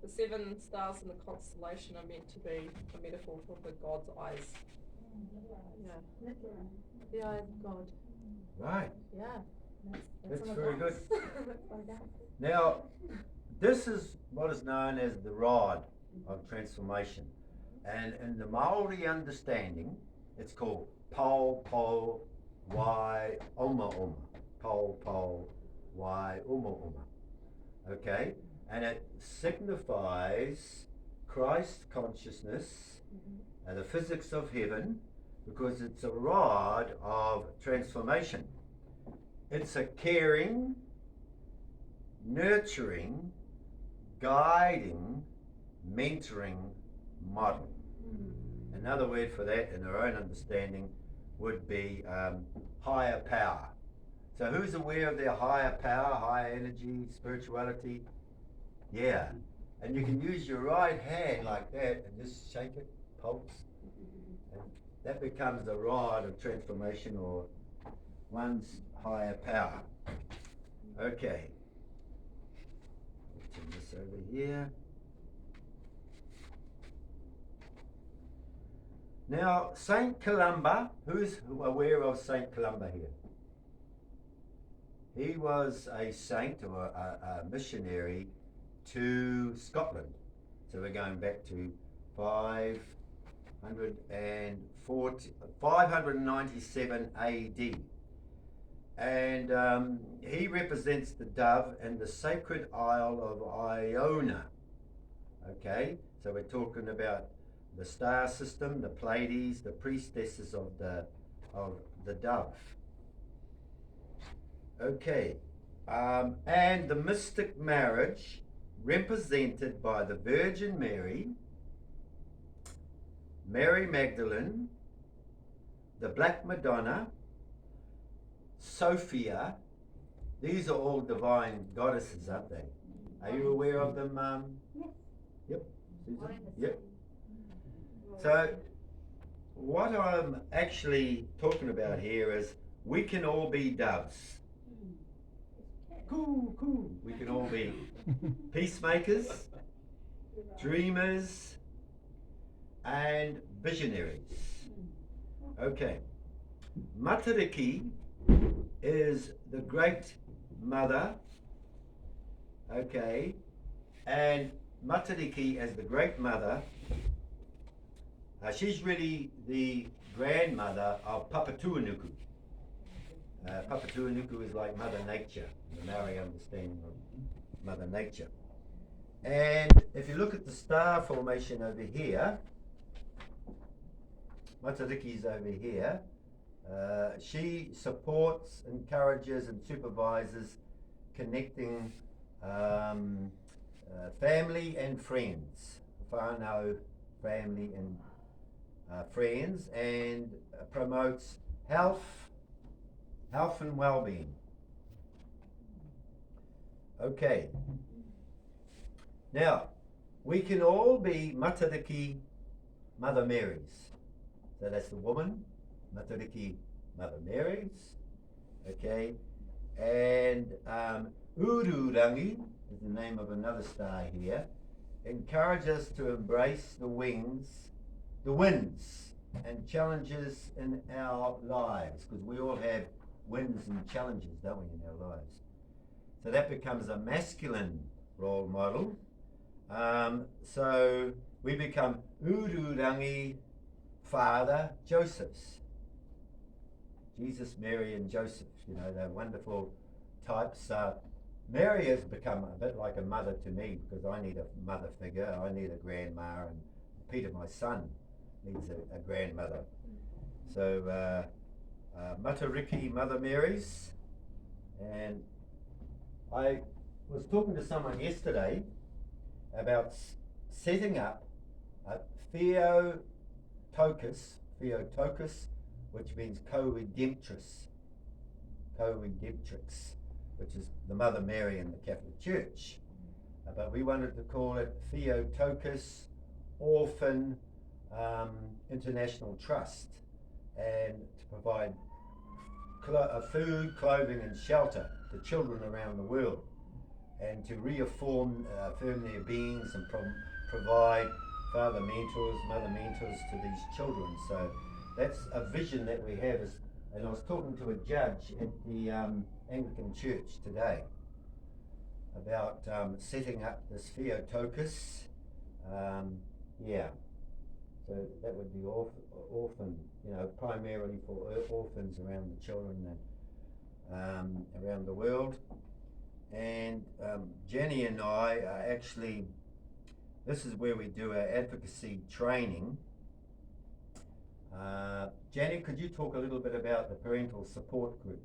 The 7 stars in the constellation are meant to be a metaphor for the God's eyes. Yeah. The eye of God. Right. Yeah. That's very good. Now, this is what is known as the rod of transformation. And in the Maori understanding, it's called Pau Pau Wai Oma Oma. Pau Pau Wai Oma Oma. Okay? And it signifies Christ consciousness and the physics of heaven, because it's a rod of transformation. It's a caring, nurturing, guiding, mentoring model. Another word for that, in our own understanding, would be higher power. So who's aware of their higher power, higher energy, spirituality? Yeah. And you can use your right hand like that and just shake it, pulse. And that becomes a rod of transformation, or one's higher power. Okay. Turn this over here. Now, Saint Columba, who's aware of Saint Columba here? He was a saint, or a missionary to Scotland. So we're going back to 597 AD. And he represents the dove and the sacred isle of Iona. Okay, so we're talking about the star system, the Pleiades, the priestesses of the dove. Okay, and the mystic marriage represented by the Virgin Mary, Mary Magdalene, the Black Madonna, Sophia. These are all divine goddesses, aren't they? Are you aware of them? Yes. Yep. Susan? Yep. So what I'm actually talking about here is we can all be doves. Cool, cool. We can all be peacemakers, dreamers, and visionaries. Okay. Matariiki is the great mother. Okay. And Matariiki, as the great mother, she's really the grandmother of Papatuanuku. Papatuanuku is like Mother Nature, the Maori understanding of Mother Nature. And if you look at the star formation over here, Matariiki's over here. She supports, encourages, and supervises connecting family and friends, whānau family and friends, and promotes health and well-being. Okay. Now, we can all be Matariiki Mother Marys. So that's the woman, Matariiki Mother Marys. Okay. And Ururangi is the name of another star here. Encourage us to embrace the winds, and challenges in our lives, because we all have wins and challenges, don't we, in our lives? So that becomes a masculine role model. So we become Ururangi Father Josephs. Jesus, Mary, and Joseph, you know, they're wonderful types. Mary has become a bit like a mother to me, because I need a mother figure, I need a grandma, and Peter, my son, needs a grandmother. So Matariiki Mother Marys. And I was talking to someone yesterday about setting up a Theotokos, which means co-redemptrix, which is the Mother Mary in the Catholic Church. But we wanted to call it Theotokos Orphan International Trust, and to provide food, clothing, and shelter to children around the world. and to reaffirm affirm their beings and provide father mentors, mother mentors to these children. So that's a vision that we have. And I was talking to a judge at the Anglican Church today about setting up this Theotokos. Yeah, so that would be orphan, primarily for orphans around the children and around the world. And Jenny and I are actually, this is where we do our advocacy training. Jenny, could you talk a little bit about the parental support group?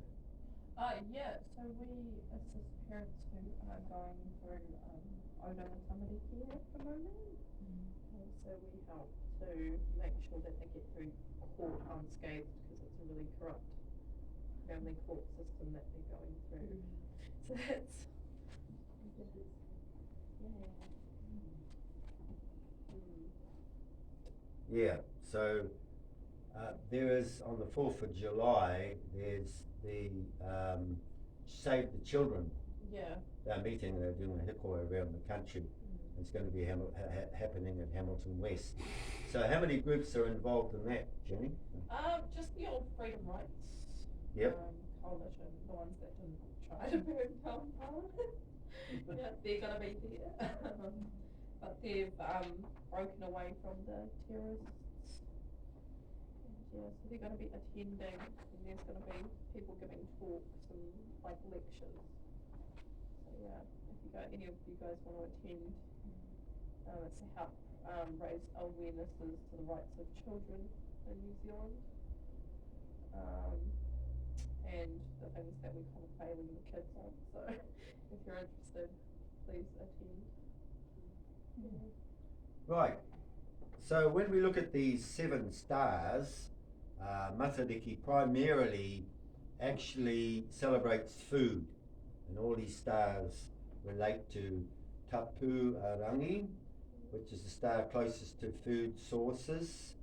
Yeah, so we assist parents who are going through Oda Matariiki at the moment. So we help to make sure that they get through court unscathed, because it's a really corrupt family court system that they're going through. So that's Yeah, so there is, on the 4th of July, there's the Save the Children. Yeah. They're meeting, they're doing a hikoi around the country. It's going to be happening at Hamilton West. So how many groups are involved in that, Jenny? Just the old Freedom Rights Coalition, the ones that didn't try to burn down Parliament. Yeah, they're going to be there. But they've broken away from the terrorists. Yeah, so they're going to be attending, and there's going to be people giving talks and lectures. So yeah, if any of you guys want to attend, it's to help raise awarenesses to the rights of children in New Zealand, and the things that we're kind of failing the kids on. So if you're interested, please attend. Right. So when we look at these 7 stars, Matariiki primarily actually celebrates food, and all these stars relate to Tapu Arangi, which is the star closest to food sources,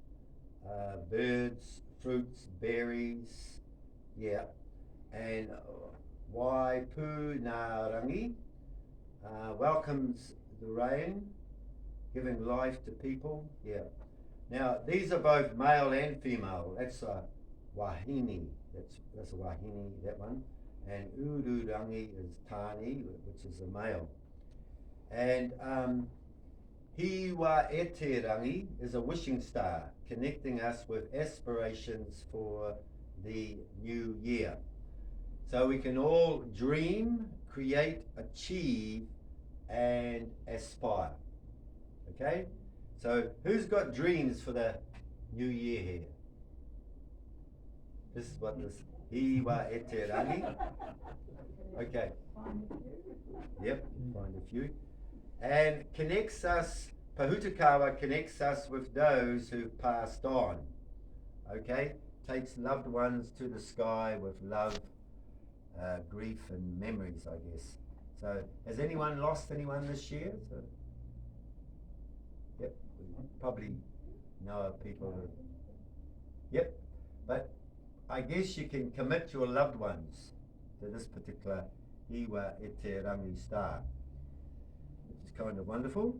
birds, fruits, berries, and Waipunarangi welcomes the rain, giving life to people. Now these are both male and female. That's a wahine. That's a wahine, that one. And Ururangi is Tani, which is a male. And Hiwaeterangi is a wishing star, connecting us with aspirations for the new year. So we can all dream, create, achieve, and aspire. Okay? So who's got dreams for the new year here? This is what this Hiwaeterangi. Okay. Yep, find a few. And connects us, Pahutakawa connects us with those who've passed on. Okay? Takes loved ones to the sky with love, grief, and memories, I guess. So, has anyone lost anyone this year? So, yep, we probably know of people who, yep, but I guess you can commit your loved ones to this particular Hiwaeterangi star, which is kind of wonderful.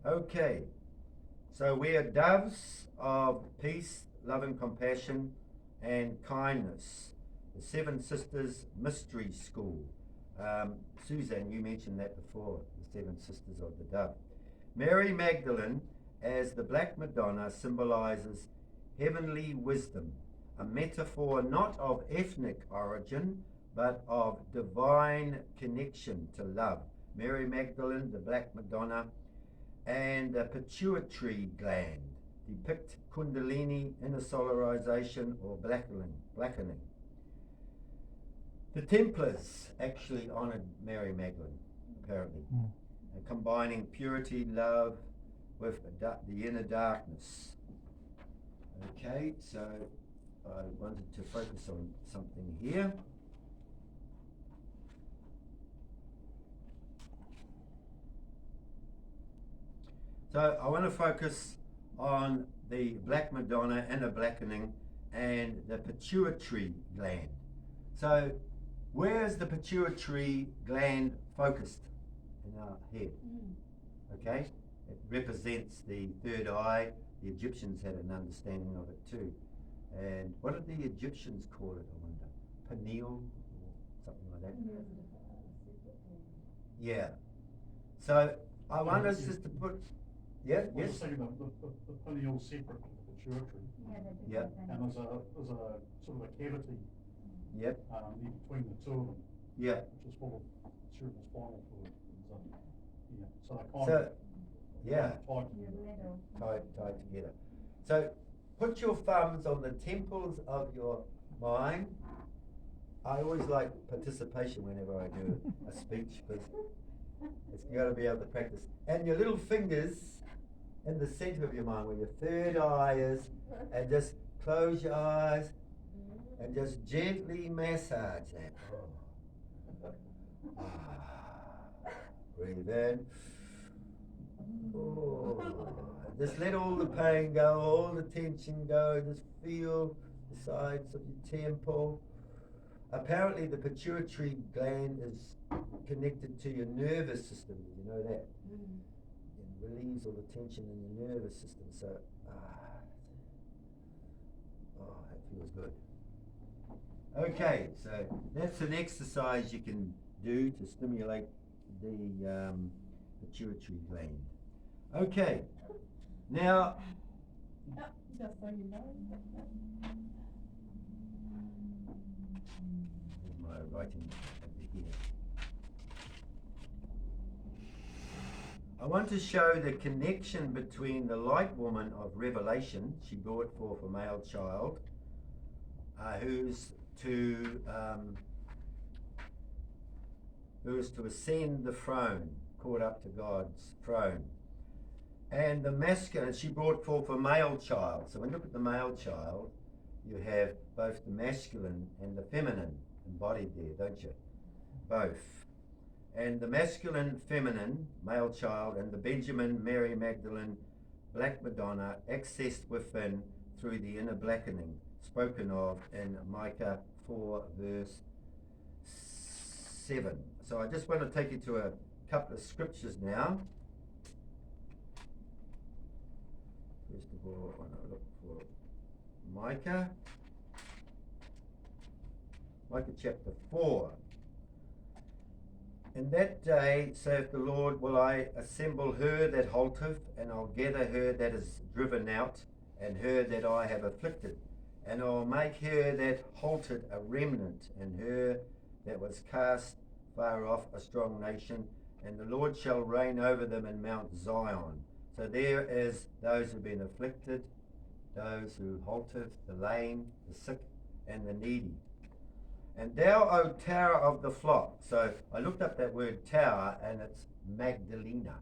Okay, so we are doves of peace, love and compassion and kindness. The Seven Sisters Mystery School. Suzanne, you mentioned that before, the Seven Sisters of the Dove. Mary Magdalene, as the Black Madonna, symbolizes heavenly wisdom, a metaphor not of ethnic origin, but of divine connection to love. Mary Magdalene, the Black Madonna, and the pituitary gland depict Kundalini, inner solarization, or blackening. The Templars actually honored Mary Magdalene, apparently, combining purity, love, with the inner darkness. Okay, so I wanted to focus on something here. So I want to focus on the Black Madonna, inner blackening, and the pituitary gland. So where is the pituitary gland focused in our head? Okay, it represents the third eye. The Egyptians had an understanding of it too. And what did the Egyptians call it, I wonder? Pineal or something like that? Yeah. So I want us just to put, yeah, I was yes? saying the pineal separate from the pituitary, Yeah, and there's a sort of a cavity yep, in between the two of them, yeah. which is full of cerebrospinal fluid. Yeah, so they're So, yeah, tied together. tied together. So put your thumbs on the temples of your mind. I always like participation whenever I do a speech because it's got to be able to practice. And your little fingers in the center of your mind where your third eye is, and just close your eyes and just gently massage that. Oh. Breathe in. Oh. Just let all the pain go, all the tension go. Just feel the sides of your temple. Apparently the pituitary gland is connected to your nervous system. Did you know that? It relieves all the tension in your nervous system. So, that feels good. Okay, so that's an exercise you can do to stimulate the pituitary gland. Okay, now, Just so you know. my writing over here. I want to show the connection between the light woman of Revelation. She brought forth a male child who's to ascend the throne, caught up to God's throne. And the masculine, she brought forth a male child. So when you look at the male child, you have both the masculine and the feminine embodied there, don't you? Both. And the masculine, feminine, male child, and the Benjamin, Mary Magdalene, Black Madonna, accessed within through the inner blackening, spoken of in Micah 4, verse 7. So I just want to take you to a couple of scriptures now. First of all, I want to look for Micah chapter 4. In that day, saith the Lord, will I assemble her that halteth, and I'll gather her that is driven out, and her that I have afflicted. And I'll make her that halted a remnant, and her that was cast far off a strong nation, and the Lord shall reign over them in Mount Zion. So there is those who've been afflicted, those who halteth, the lame, the sick, and the needy. And thou, O tower of the flock. So I looked up that word tower, and it's Magdala.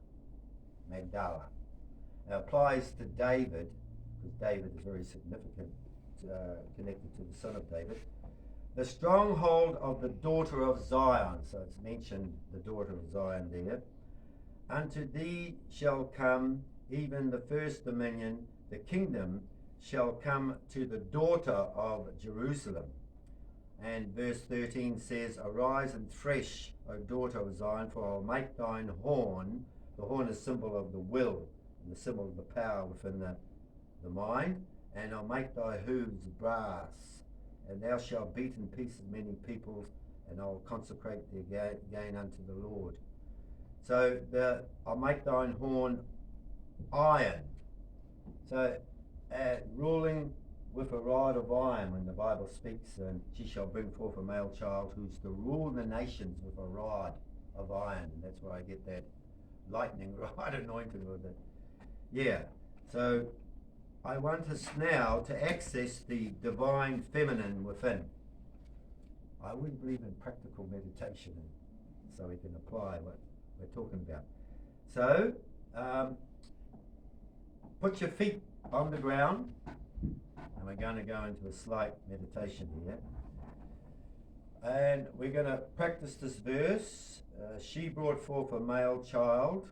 It applies to David, because David is very significant, connected to the son of David. The stronghold of the daughter of Zion. So it's mentioned the daughter of Zion there. Unto thee shall come even the first dominion, the kingdom shall come to the daughter of Jerusalem. And verse 13 says, arise and thresh, O daughter of Zion, for I'll make thine horn. The horn is symbol of the will, and the symbol of the power within the mind. And I'll make thy hooves brass, and thou shalt beat in pieces many peoples, and I'll consecrate thee again unto the Lord. So I'll make thine horn iron. So ruling with a rod of iron, when the Bible speaks, and she shall bring forth a male child who's to rule the nations with a rod of iron. And that's where I get that lightning rod anointed with it. Yeah, so I want us now to access the divine feminine within. I really believe in practical meditation, so we can apply what we're talking about. So, put your feet on the ground, and we're going to go into a slight meditation here. And we're going to practice this verse. She brought forth a male child,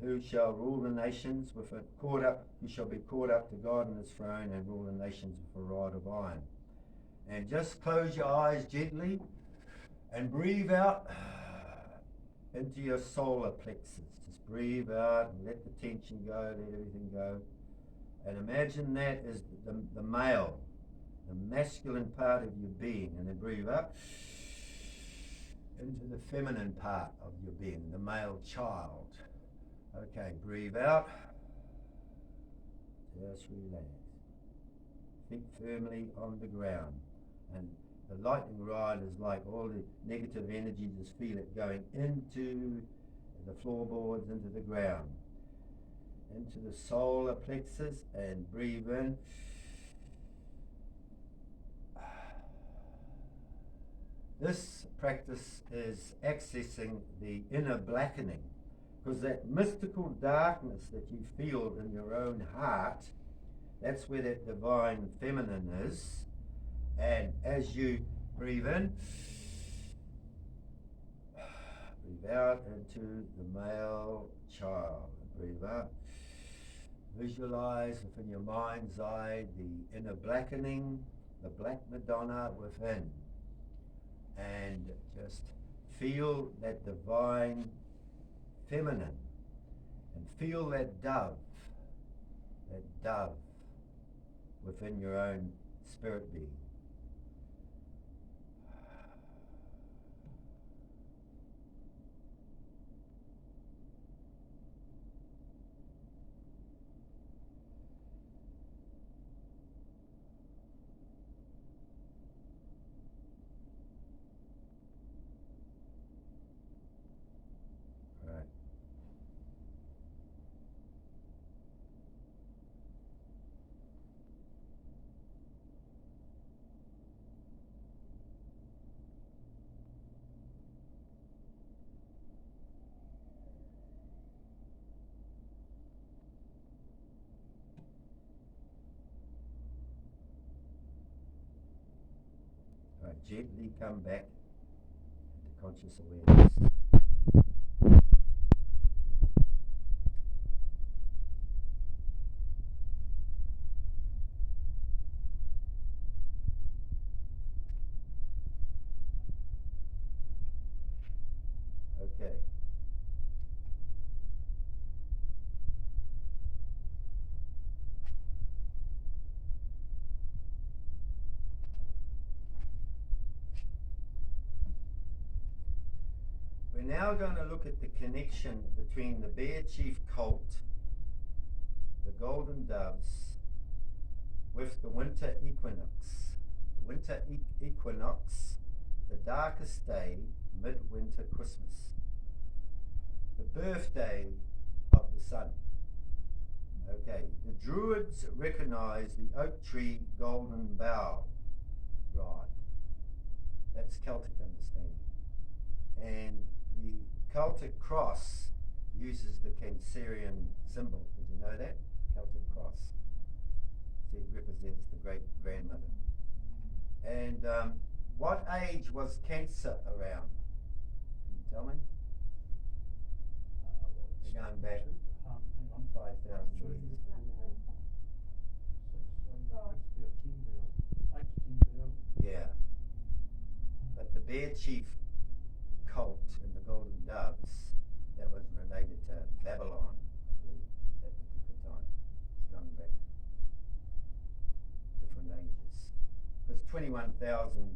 who shall rule the nations with a cord up, who shall be caught up to God in his throne, and rule the nations with a rod of iron. And just close your eyes gently And breathe out into your solar plexus. Just breathe out and let the tension go, let everything go. And imagine that as the male, the masculine part of your being. And then breathe up into the feminine part of your being, the male child. Okay, breathe out. Just relax. Feet firmly on the ground. And the lightning rod is like all the negative energy, just feel it going into the floorboards, into the ground, into the solar plexus, and breathe in. This practice is accessing the inner blackening, because that mystical darkness that you feel in your own heart, that's where that divine feminine is. And as you breathe in, breathe out into the male child. Breathe out. Visualize within your mind's eye the inner blackening, the black Madonna within. And just feel that divine feminine. And feel that dove within your own spirit being. Gently come back into conscious awareness. Okay. We're now going to look at the connection between the Bear Chief cult, the Golden Doves, with the winter equinox. The winter equinox, the darkest day, midwinter Christmas. The birthday of the sun. Okay, the Druids recognize the oak tree golden bough rod. That's Celtic understanding. And the Celtic cross uses the Cancerian symbol. Did you know that? Celtic cross. It represents the great grandmother. And what age was Cancer around? Can you tell me? They're going back 5,000 years. Yeah. But the Bear Chief cult and the Golden Doves, that was related to Babylon, I believe, at that particular time. It's going back different ages. Because 21,000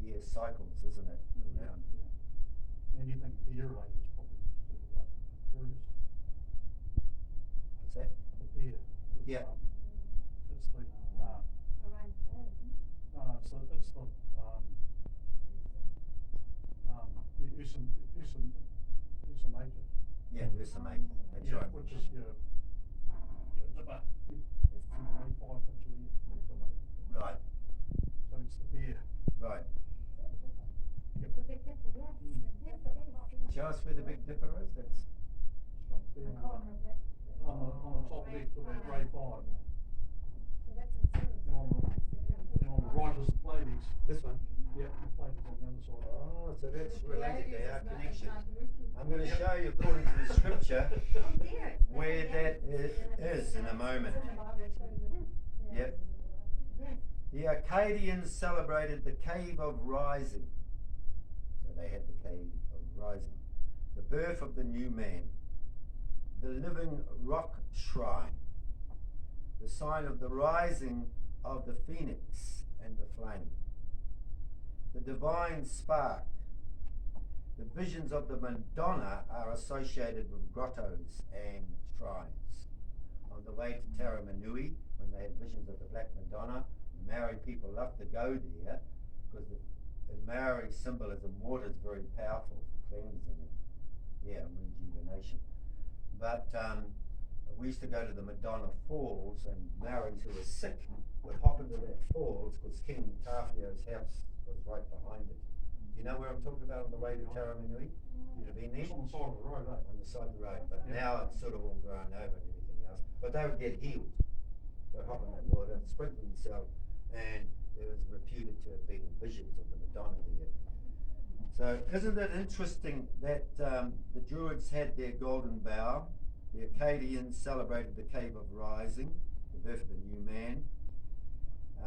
year cycles, isn't it, around? Yeah. Anything beer like is probably to do with Matariiki. What's that? The beer. Yeah. It's the Around there, isn't it? it's the Usa Major. Yeah, there's some age. That's Yeah, right. which is your dipper. You may find actually your dipper. Right, So it's the beer. right. Yep. The Big Dipper, yes. Yes, it is. Show us where the Big Dipper is. That's It's up there The corner of it. on the top left of that grey 5. So that's in Surrey. And on the right is the Pleiades. this one. Yeah, the Pleiades on the other side. Oh, so that's related to our connection. I'm going to Yeah. show you according to the scripture Oh dear. where that is in a moment. Yep. The Akkadians celebrated the Cave of Rising. So but they had the cave of rising. The birth of the new man, the living rock shrine, the sign of the rising of the phoenix and the flame, the divine spark. The visions of the Madonna are associated with grottos and shrines. On the way to Taramanui, when they had visions of the Black Madonna, the Maori people loved to go there because in Maori symbolism, water is very powerful for cleansing and rejuvenation. But we used to go to the Madonna Falls, and Maoris who were sick would hop into that falls because King Tawhiao's house was right behind it. Do you know where I'm talking about on the way to Taramanui? You'd have been there? It's on the side of the road, eh? On the side of the road, but now it's sort of all grown over and everything else. But they would get healed. They'd hop in that water, sprinkle themselves, and there was reputed to have been visions of the Madonna there. So isn't it interesting that the Druids had their golden bough, the Acadians celebrated the Cave of Rising, the birth of the